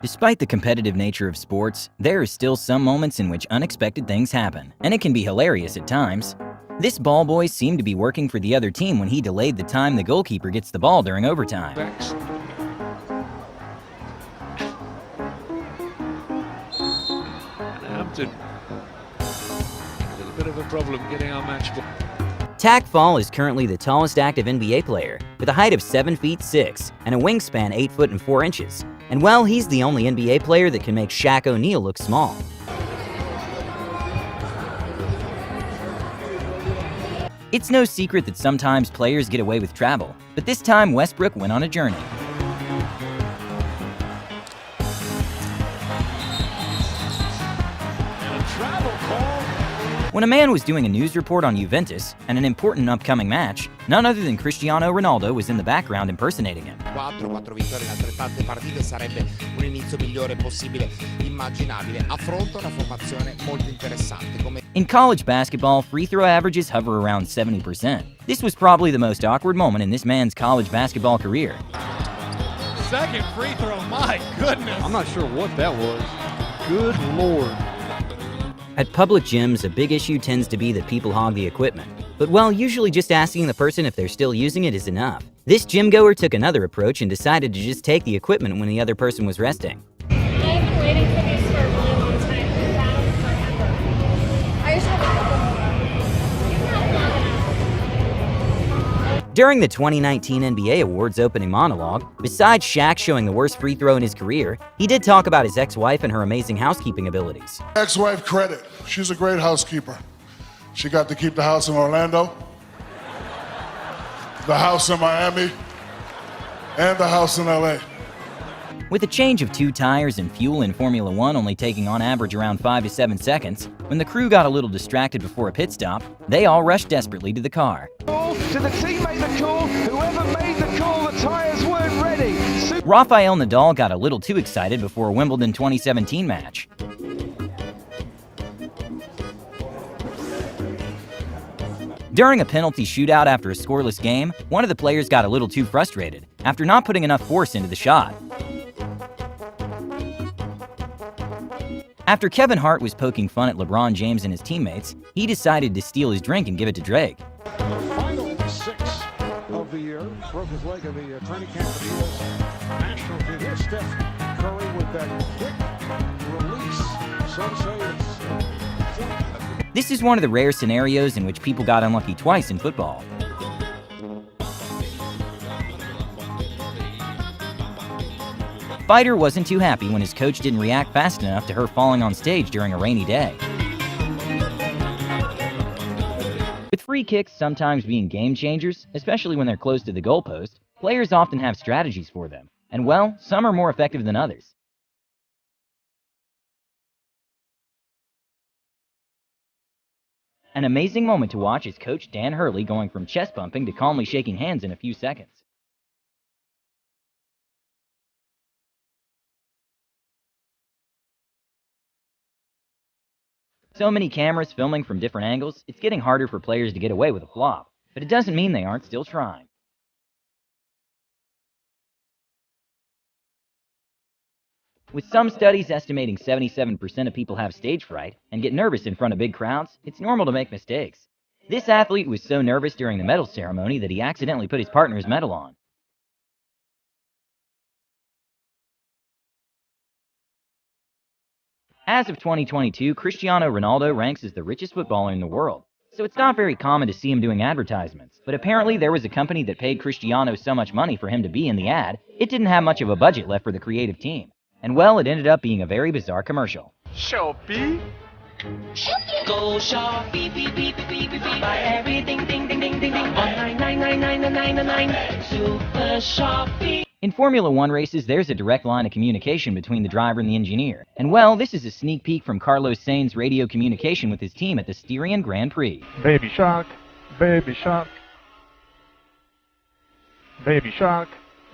Despite the competitive nature of sports, there are still some moments in which unexpected things happen, and it can be hilarious at times. This ball boy seemed to be working for the other team when he delayed the time the goalkeeper gets the ball during overtime. Hampton, a little bit of a problem getting our match ball. Tak Fall is currently the tallest active NBA player, with a height of 7 feet 6 and a wingspan 8 foot and 4 inches. And well, he's the only NBA player that can make Shaq O'Neal look small. It's no secret that sometimes players get away with travel, but this time Westbrook went on a journey. When a man was doing a news report on Juventus and an important upcoming match, none other than Cristiano Ronaldo was in the background impersonating him. 4 vittorie in altrettante partite sarebbe un inizio migliore possibile immaginabile. Affronta una formazione molto interessante. In college basketball, free throw averages hover around 70%. This was probably the most awkward moment in this man's college basketball career. Second free throw, my goodness. I'm not sure what that was. Good Lord. At public gyms, a big issue tends to be that people hog the equipment. But well, usually just asking the person if they're still using it is enough. This gym goer took another approach and decided to just take the equipment when the other person was resting. I've been waiting for these for a really long time. I've had them forever. I used to have a couple. During the 2019 NBA Awards opening monologue, besides Shaq showing the worst free throw in his career, he did talk about his ex-wife and her amazing housekeeping abilities. Ex-wife credit. She's a great housekeeper. She got to keep the house in Orlando, the house in Miami, and the house in LA. With a change of 2 tires and fuel in Formula 1 only taking on average around 5 to 7 seconds, when the crew got a little distracted before a pit stop, they all rushed desperately to the car. To the team made the call, whoever made the call, the tires weren't ready. Rafael Nadal got a little too excited before a Wimbledon 2017 match. During a penalty shootout after a scoreless game, one of the players got a little too frustrated after not putting enough force into the shot. After Kevin Hart was poking fun at LeBron James and his teammates, he decided to steal his drink and give it to Drake. Final 6 of the year, broke his leg in the training camp for the U.S. national team. Here's Steph Curry with that quick release. Some say it's This is one of the rare scenarios in which people got unlucky twice in football. Fighter wasn't too happy when his coach didn't react fast enough to her falling on stage during a rainy day. With free kicks sometimes being game changers, especially when they're close to the goalpost, players often have strategies for them. And well, some are more effective than others. An amazing moment to watch is Coach Dan Hurley going from chest bumping to calmly shaking hands in a few seconds. So many cameras filming from different angles, it's getting harder for players to get away with a flop, but it doesn't mean they aren't still trying. With some studies estimating 77% of people have stage fright and get nervous in front of big crowds, it's normal to make mistakes. This athlete was so nervous during the medal ceremony that he accidentally put his partner's medal on. As of 2022, Cristiano Ronaldo ranks as the richest footballer in the world, so it's not very common to see him doing advertisements. But apparently there was a company that paid Cristiano so much money for him to be in the ad, it didn't have much of a budget left for the creative team. And well, it ended up being a very bizarre commercial. Shopee? Go Shopee, beep, beep, beep, beep, beep, buy everything, ding, ding, ding, ding, ding, 1999999, Super Shopee. In Formula 1 races, there's a direct line of communication between the driver and the engineer. And well, this is a sneak peek from Carlos Sainz's radio communication with his team at the Styrian Grand Prix. baby shark, baby shark, baby shark,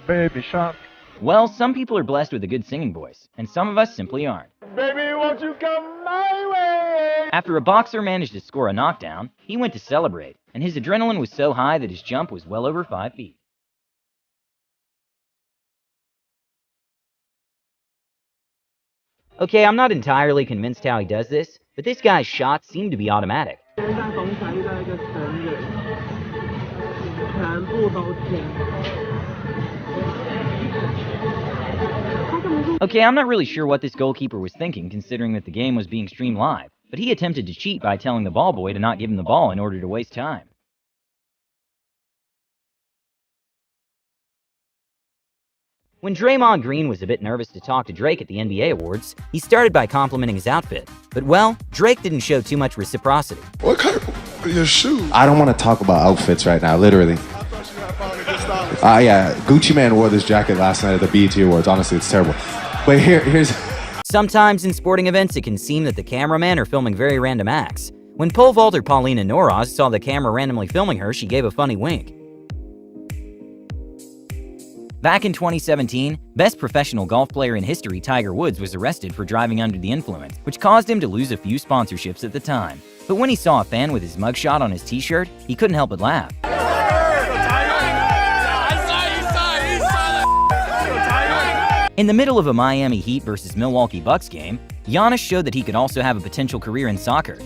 baby shark. Well, some people are blessed with a good singing voice, and some of us simply aren't. Baby, won't you come my way? After a boxer managed to score a knockdown, he went to celebrate, and his adrenaline was so high that his jump was well over 5 feet. Okay, I'm not entirely convinced how he does this, but this guy's shots seem to be automatic. Okay, I'm not really sure what this goalkeeper was thinking, considering that the game was being streamed live, but he attempted to cheat by telling the ball boy to not give him the ball in order to waste time. When Draymond Green was a bit nervous to talk to Drake at the NBA Awards, he started by complimenting his outfit. But well, Drake didn't show too much reciprocity. What color are your shoes? I don't want to talk about outfits right now, literally. Yeah, Gucci Man wore this jacket last night at the BET Awards. Honestly, it's terrible. But here's... Sometimes in sporting events, it can seem that the cameramen are filming very random acts. When pole vaulter Paulina Noroz saw the camera randomly filming her, she gave a funny wink. Back in 2017, best professional golf player in history Tiger Woods was arrested for driving under the influence, which caused him to lose a few sponsorships at the time. But when he saw a fan with his mugshot on his t-shirt, he couldn't help but laugh. In the middle of a Miami Heat versus Milwaukee Bucks game, Giannis showed that he could also have a potential career in soccer.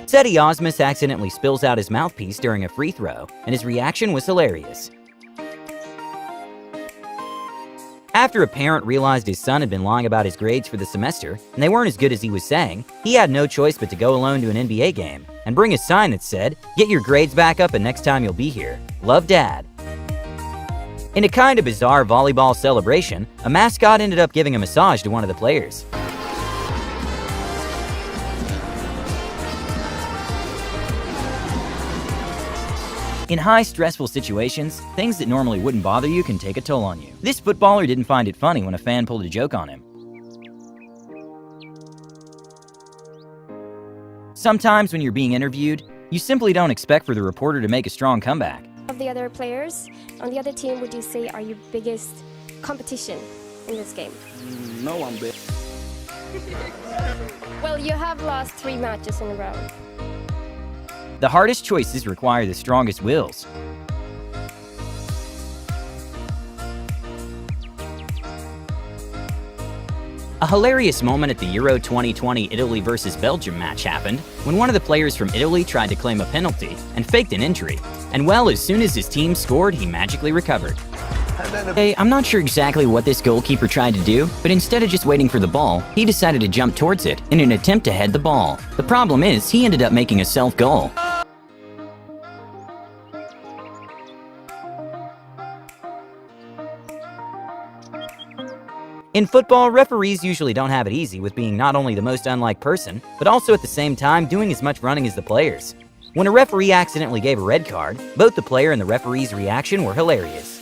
Cedi Osmus accidentally spills out his mouthpiece during a free throw, and his reaction was hilarious. After a parent realized his son had been lying about his grades for the semester, and they weren't as good as he was saying, he had no choice but to go alone to an NBA game and bring a sign that said, "Get your grades back up and next time you'll be here. Love, Dad." In a kind of bizarre volleyball celebration, a mascot ended up giving a massage to one of the players. In high, stressful situations, things that normally wouldn't bother you can take a toll on you. This footballer didn't find it funny when a fan pulled a joke on him. Sometimes when you're being interviewed, you simply don't expect for the reporter to make a strong comeback. Of the other players on the other team, would you say are your biggest competition in this game? No one big. Well, you have lost 3 matches in a row. The hardest choices require the strongest wills. A hilarious moment at the Euro 2020 Italy vs Belgium match happened when one of the players from Italy tried to claim a penalty and faked an injury. And well, as soon as his team scored, he magically recovered. Hey, I'm not sure exactly what this goalkeeper tried to do, but instead of just waiting for the ball, he decided to jump towards it in an attempt to head the ball. The problem is, he ended up making a self-goal. In football, referees usually don't have it easy with being not only the most unlike person, but also at the same time doing as much running as the players. When a referee accidentally gave a red card, both the player and the referee's reaction were hilarious.